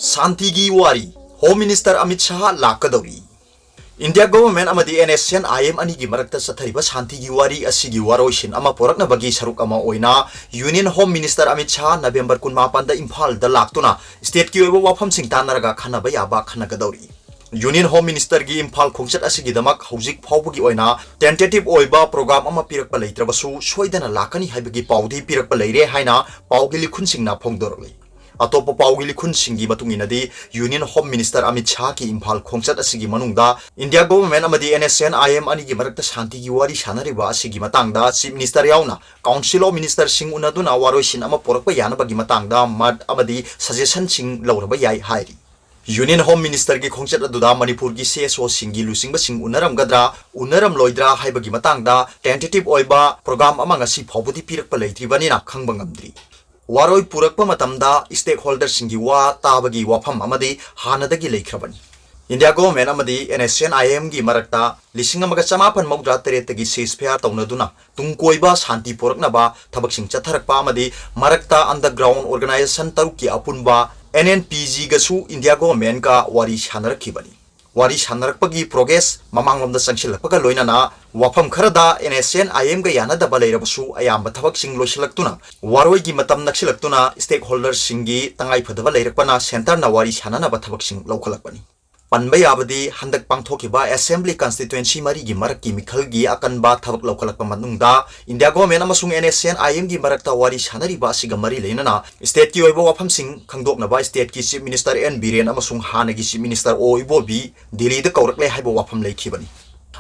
शांतिगी वारी home minister Amit Shah लाकदौरी India government अमदी NSN IM अनि की मरक्ता सथरिबा शांतिगी वारी असिगी वारोइसिन अमा पोरकनबगी सरुक अमा ओइना union home minister Amit Shah November 19 दा इम्फाल दा लाक्तुना स्टेट की ओइबो वाफम सिंग तानरगा खनबा याबा खनगदौरी यूनियन होम मिनिस्टर की इम्फाल खोंगचत असिगी दमक हौजिक फावबगी ओइना टेंटेटिव ओइबा प्रोग्राम अमा पिरकपा लेत्रबसु सोइदना लाकनी हाइबगी पाउदी पिरकपा लेरे हाइना पाउगी लिखुनसिंगना फोंगदोरले अतोप पाउगी लिखुनसिंगी मतुंगिनदी union home minister Amit Shah की इम्फाल खोंगचत असिगी मनुंगदा इंडिया गवर्नमेंट अमदी NSN IM अनि की मरक्ता शांति की वारी सानरिबा असिगी मतंगदा चीफ मिनिस्टर याउना काउंसिल ऑफ मिनिस्टर सिंग उनदुना वारोइसिन अमा पोरकपा यानबगी मतंगदा मद अमदी सजेशन सिंग लौरबा याई हाइरी यूनियन होम मिनिस्टर की खोंगचत अदुदा मणिपुर की CSO सिंगी लुसिंग बसिंग उनरमगद्रा उनरम लोइद्रा हाइबगी मतंगदा टेंटेटिव ओइबा प्रोग्राम अमा ngasi फावबुदी पिरकपा लेत्रिबनिना खंगबा ngamdri वारोइ पुरकपा मतमदा स्टेक होल्डर सिंगी वा ताबगी वाफम अमदी हानदगी लेख्रबनी इंडिया गवर्नमेंट अमदी NSN IM की मरक्ता लिसिंग अमगा चमापन मौद्रा तरेतगी सीजफेयर तौनदुना तुंगकोइबा शांति पुरकनबा थबकसिंग चथरकपा अमदी मरक्ता अंडरग्राउंड ऑर्गेनाइजेशन तरुकी अपुनबा NNPG गसु इंडिया गवर्नमेंट का वारी सानरखिबनी वारी सानरकपगी प्रोग्रेस ममांगलोमदा संगसिलकपगा लोइनाना वाफम खरदा NSN IM गा यानदबा लेरबसु अयाम्बा थबकसिंग लोइसलक्तुना वारोइगी मतम नक्सिलक्तुना स्टेक होल्डर सिंगी तंगाई फदबा लेरकपना सेंटर ना वारी साननबा थबकसिंग लौखलकपनी पनबा याबदी हंदक पांगथोखिबा असेंबली कॉन्स्टिट्यूएंसी मरी की मरक की मिखलगी अकनबा थबक लौखलकपा मनुंगदा इंडिया गवर्नमेंट अमसुंग NSN IM की मरकता वारी सानरिबा असिगा मरी लेनना स्टेट की ओइबो वाफम सिंग खंगदोकनबा स्टेट की चीफ मिनिस्टर N बीरेन अमसुंग हानगी chief minister O Ibobi Delhi द कौरकले हाइबो वाफम लेखिबनी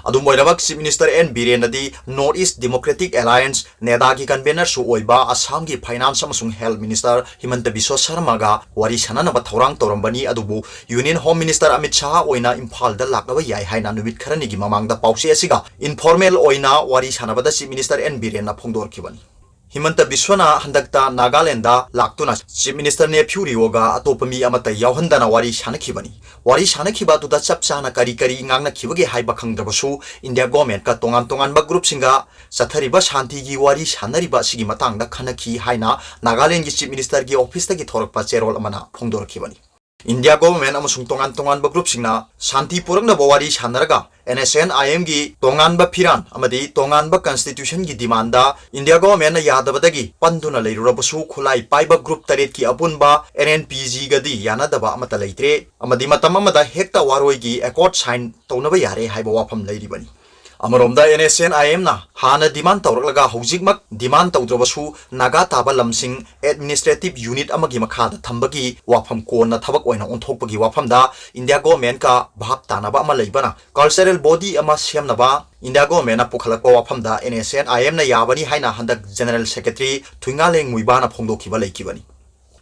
अदुम ओइरबक चीफ मिनिस्टर N बीरेन नदी नॉर्थ ईस्ट डेमोक्रेटिक अलायंस नेदागी कन्वेनर सु ओइबा असम की फाइनेंस अमसुंग हेल्थ मिनिस्टर हिमंत बिस्वा शर्मा गा वारी साननबा थौरांग तौरंबनी अदुबु union home minister Amit Shah ओइना इम्फाल दा लाकबा याई हाइना नुमित खरनिगी ममांगदा पाउसे असिगा इनफॉर्मल ओइना वारी सानबदा चीफ मिनिस्टर N बीरेन ना फोंगदोरखिबनी हिमंत बिस्वना हंदकता नागालैंड लाक्तुना चीफ मिनिस्टर ने फ्यूरियोगा अतोपमी अमता यावहंदना वारी सानखिबनी वारी सानखिबा दुदा चपचाना करी करी ngangnakhiबगे हाइबा खंगद्रबसु इंडिया गवर्नमेंट का तोंगान तोंगान बा ग्रुप सिंगा सथरिबा शांति की वारी सानरिबा सिगी मतंगदा खनखि हाइना नागालैंड की चीफ मिनिस्टर की ऑफिस तगी थोरकपा चेरोल अमना फोंगदोरखिबनी इंडिया गवर्नमेंट अमसुंग तोंगान तोंगान बा ग्रुप सिंगना शांति पुरकनबा वारी सानरगा NSN IM की तोंगानबा फिरान अमदी तोंगानबा कॉन्स्टिट्यूशन की डिमांडा इंडिया गवर्नमेंट ना यादबदगी पंदुना लेरुरबसु खुलाई पाइबा ग्रुप तरेत की अपुनबा NNPG गदी यानदबा अमता लेत्रे अमदी मतम अमदा हेक्ता वारोइगी एकॉर्ड साइन तौनबा यारे हाइबा वाफम लेरिबनी अमरोमदा NSN IM ना हाना डिमांड तौरकलगा हौजिकमक डिमांड तौद्रबसु नागा ताबा लमसिंग एडमिनिस्ट्रेटिव यूनिट अमगी मखादा थंबगी वाफम कोना थबक ओइना ओंथोकपगी वाफमदा इंडिया गवर्नमेंट का भाग तानाबा अमा लेबना कल्चरल बॉडी अमा सेमनबा इंडिया गवर्नमेंट पुखलकपा वाफमदा NSN IM ना याबनी हाइना हंदक जनरल सेक्रेटरी थुंगालेंग मुइबाना फोंदोखिबा लेखिबनी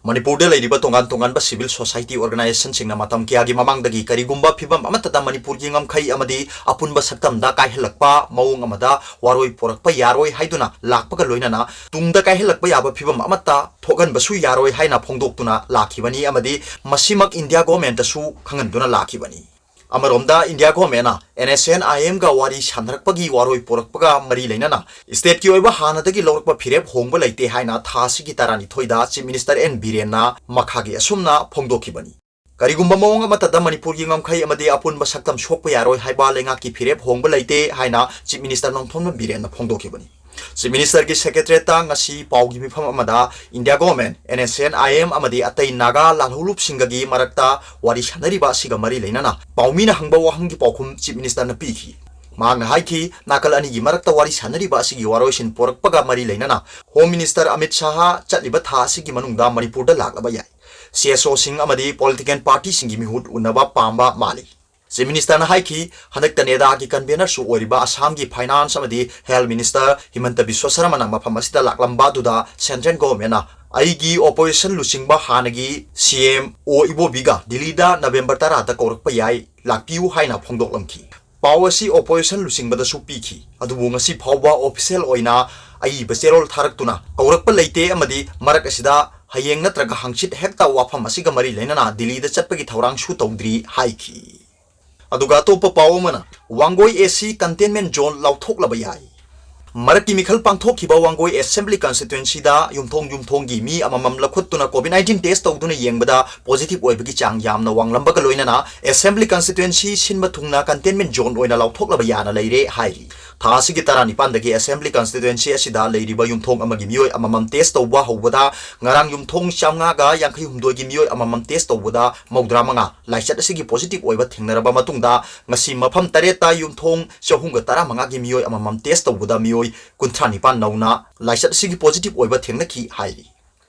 मणिपुर लेरिबा तोंगान तोंगान बा सिविल सोसाइटी ऑर्गेनाइजेशन सिंगना मतम कियागी ममांगदगी करिगुंबा फिबम अमतदा मणिपुर की ngमखै अमदी अपुनबा सक्तमदा काइहलकपा मौंग अमदा वारोइ पोरकपा यारोइ हाइदुना लाकपगा लोइनाना तुंगदा काइहलकपा याबा फिबम अमता थोगनबसु यारोइ हाइना फोंदोक्तुना लाखिबनी अमदी मसिमक इंडिया गवर्नमेंट सु खंगनदुना लाखिबनी अमरोमदा इंडिया गवर्नमेंट NSN IM का वारी सानरकपगी वारोइ पोरकपगा मरी लेनना स्टेट की ओइबा हानदगी लौरकपा फिरेब होंगबा लेते हाइना थासिगी तारानी थोइदा चीफ मिनिस्टर N बीरेना मखागी असुमना फोंदोखिबनी करिगुंबा मौंग अमतदा मणिपुर की ngमखै अमदी अपुनबा सक्तम सोकपा यारोइ हाइबा लेंगा की फिरेब होंगबा लेते हाइना चीफ मिनिस्टर नोंथोम बीरेना फोंदोखिबनी चीफ मिनिस्टर की सेक्रेटरीता ngasi पाउगी मिफम अमदा इंडिया गवर्नमेंट NSN IM अमदी अतै नागा लालहुलुप सिंगगी मरक्ता वारी सानरिबा सिगा मरी लेनना पाउमीना हंगबा वाहंगी पाउखुम चीफ मिनिस्टर न पीखी मांग हाइकी नाकल अनि की मरक्ता वारी सानरिबा सिगी वारोइसिन पोरकपगा मरी लेनना होम मिनिस्टर अमित शाह चटलिबा था सिगी मनुंगदा मणिपुर दा लाकलबा याय CSO सिंग अमदी पॉलिटिकल पार्टी सिंगी मिहुट उनबा पांबा माली चीफ मिनिस्टर हाइकी हंदक नेदा की कन्वेनर सु ओरिबा असम की फाइनेंस अमदी हेल्थ मिनिस्टर हिमंत बिस्वा शर्मा मफम असिदा लाकलंबा दुदा सेंट्रल गवर्नमेंट आईगी ऑपरेशन लुसिंगबा हानगी CM O इबोबिगा दिल्लीदा नवंबर 10 दा कौरकपा याई लाकपियु हाइना फोंदोकलमखी पाओ-CHE ऑपरेशन लुसिंगबदा सु पीखी अदुबु ngasi फावबा ऑफिशियल ओइना आई बचेरोल थारकतुना कौरकपा लेते अमदी मरक असिदा हयेंग नत्रगा हंगचित हेक्ता वाफम असिगा मरी लेनना दिल्लीदा चटपगी थौरांग सु तौद्री हाइकी अदुगा तोप पाओ मना Wangoi AC containment zone लाउथोकलबा याई Maraki Mikhal Pangthokhiba Wangoi Assembly Constituency da yumthongi mi amamam lakhutuna COVID-19 test tawduna yengbada positive oibagi chang yamna wanglamba loinana Assembly Constituency sinba thungna containment zone oina lauthoklaba yana leire hairi thasi gi tarani pandagi Assembly Constituency asida leiriba yumthong amagi mioi amamam test tawba hobada ngarang yumthong chamnga ga yankhai humdoi gi mioi amamam test tawbada maudra manga laichat asigi positive oiba thingnaraba matungda ngasi mafam tareta yumthong chahunga tara manga gi mioi amamam test tawbada mioi kunthani pan nauna laichat sigi positive oiba thengna ki hairi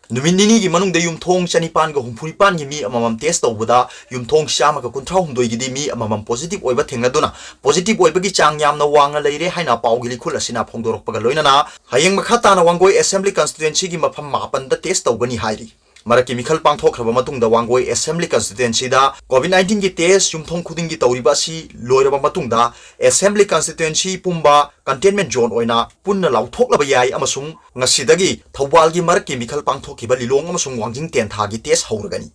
numinini gi manung de yumthong chanipan ga humphuri pan gi mi amamam test tawbada yumthong shama ga kunthra humdoi gi di mi amamam positive oiba thengna duna positive oiba gi chang yamna wanga leire haina paw gi likhul asina phongdorok paga loinana hayeng makha tana Wangoi Assembly Constituency gi mafam mapan da test tawgani hairi Maraki Mikhal Pangthokhraba matungda Wangoi Assembly Constituency da COVID-19 gi test yumthong khuding gi tawriba si loiraba matungda Assembly Constituency pumba containment zone oina punna lauthoklaba yai amasung ngasidagi Thawbal gi Maraki Mikhal Pangthokhiba lilong amasung wangjing ten tha gi test hauragani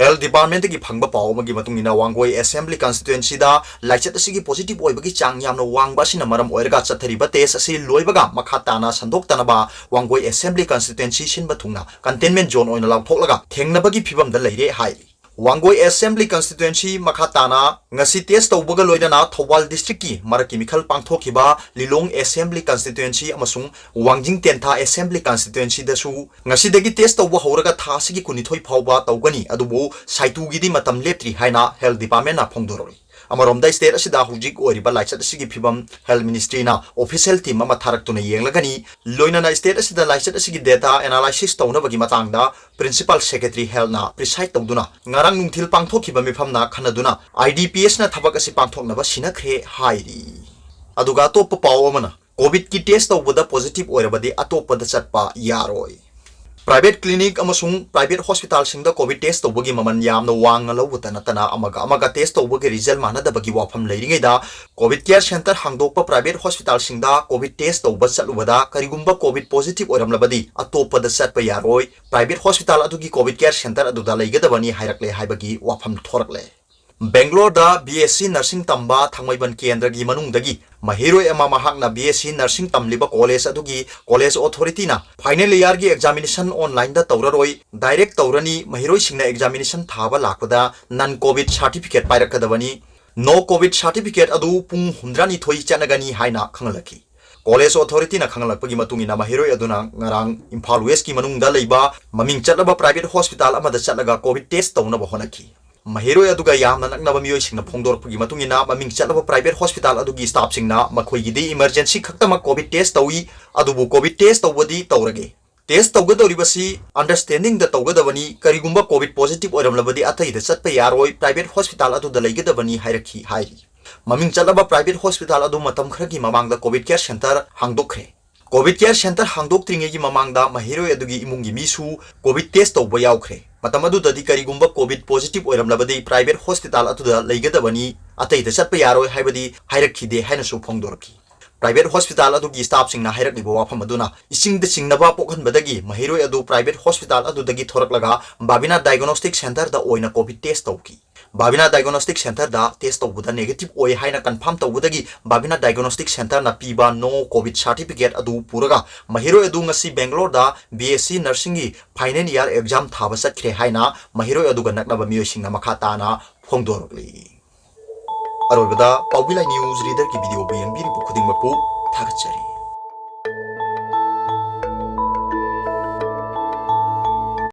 Health Department ki phangba paw magi matungina Wangoi Assembly Constituency da laichat asigi positive oibagi chang yamna wangba sina maram oiraga chathariba test asi loibaga makhatana sandoktanaba Wangoi Assembly Constituency sinba thungna containment zone oina lauthoklaga thengnabagi phibam da leire hairi Wangoi Assembly Constituency makhatana ngasi test tawbaga loinana Thawbal district ki Maraki Mikhal Pangthokhiba Lilong Assembly Constituency amasung Wangjing Tentha Assembly Constituency dasu ngasi dagi test tawba horaga thasigi kunithoi phawba tawgani adubu saitu gidi matam leptri haina Health Department na phongdorori Amaromda state asida hujik oiriba laichat asigi phibam Health Ministry na official team ama tharaktuna yenglagani loinana state asida laichat asigi data analysis tawna bagi matangda Principal Secretary Health na preside tawduna ngarang nungthil pangthokhiba mifam na khanaduna IDPS na thabak asi pangthoknaba sinakre hairi aduga top paw amana COVID ki test tawbada positive oirabadi atoppada chatpa yaroi Private clinic amasung private hospital singda COVID test tawbagi maman yamna wanga lawuta natana amaga test tawbagi result manada bagi wafam leiringaida COVID care center hangdokpa private hospital singda COVID test tawba chalubada karigumba COVID positive oiramlabadi atoppada chatpa yaroi private hospital adugi COVID care center aduda leigadabani hairakle haibagi wafam thorakle Bangalore da BSc Nursing tamba thangmaiban kendra gi manungdagi mahiroi ama mahakna BSc Nursing tamliba college adugi college authority na final year gi examination online da tawraroi direct tawrani mahiroi singna examination thaba lakpada non covid certificate pairakadabani no covid certificate adu pung hundrani thoi chanagani haina khangalaki College authority na khangalakpagi matungina mahiroi aduna ngarang Imphal West ki manungda leiba maming chatlaba private hospital amada chatlaga covid test tawna bahonaki Mahiroi aduga yamna naknaba miyoi singna phongdorpagi matungina maming chatlaba private hospital adugi staff singna makhoi gi emergency khaktama covid test tawi adubu covid test tawbadi tawrage test tawgadoribasi understanding da tawgadabani karigumba covid positive oiramlabadi athai da chatpa yaroi private hospital adu da leigadabani hairakhi hairi maming chatlaba private hospital adu matam khragi mamangda covid care center hangdokre COVID care center hangdok tringegi mamangda mahiroi adugi imungi misu COVID test tawba yaukre matam adudadi karigumba COVID positive oiramlabadi private hospital atuda leigadabani ataida chatpa yaroi haibadi hairakhide hainasu phongdorki private hospital adugi staff singna hairakliba wafam aduna isingda singnaba pokhanbadagi mahiroi adu private hospital adudagi thoraklaga Babina Diagnostic Center da oina COVID test tawki Babina Diagnostic Center da test tawbuda negative oi haina confirm tawbudagi Babina Diagnostic Center na piba no COVID certificate adu puraga mahiroi adu ngasi Bangalore da BSc Nursing gi final year exam thaba satkre haina mahiroi adu ga naknaba miyoi singna makhata na phongdorokli Arobada Paobilai news reader ki video bu yang biri bu khuding mapu thagachari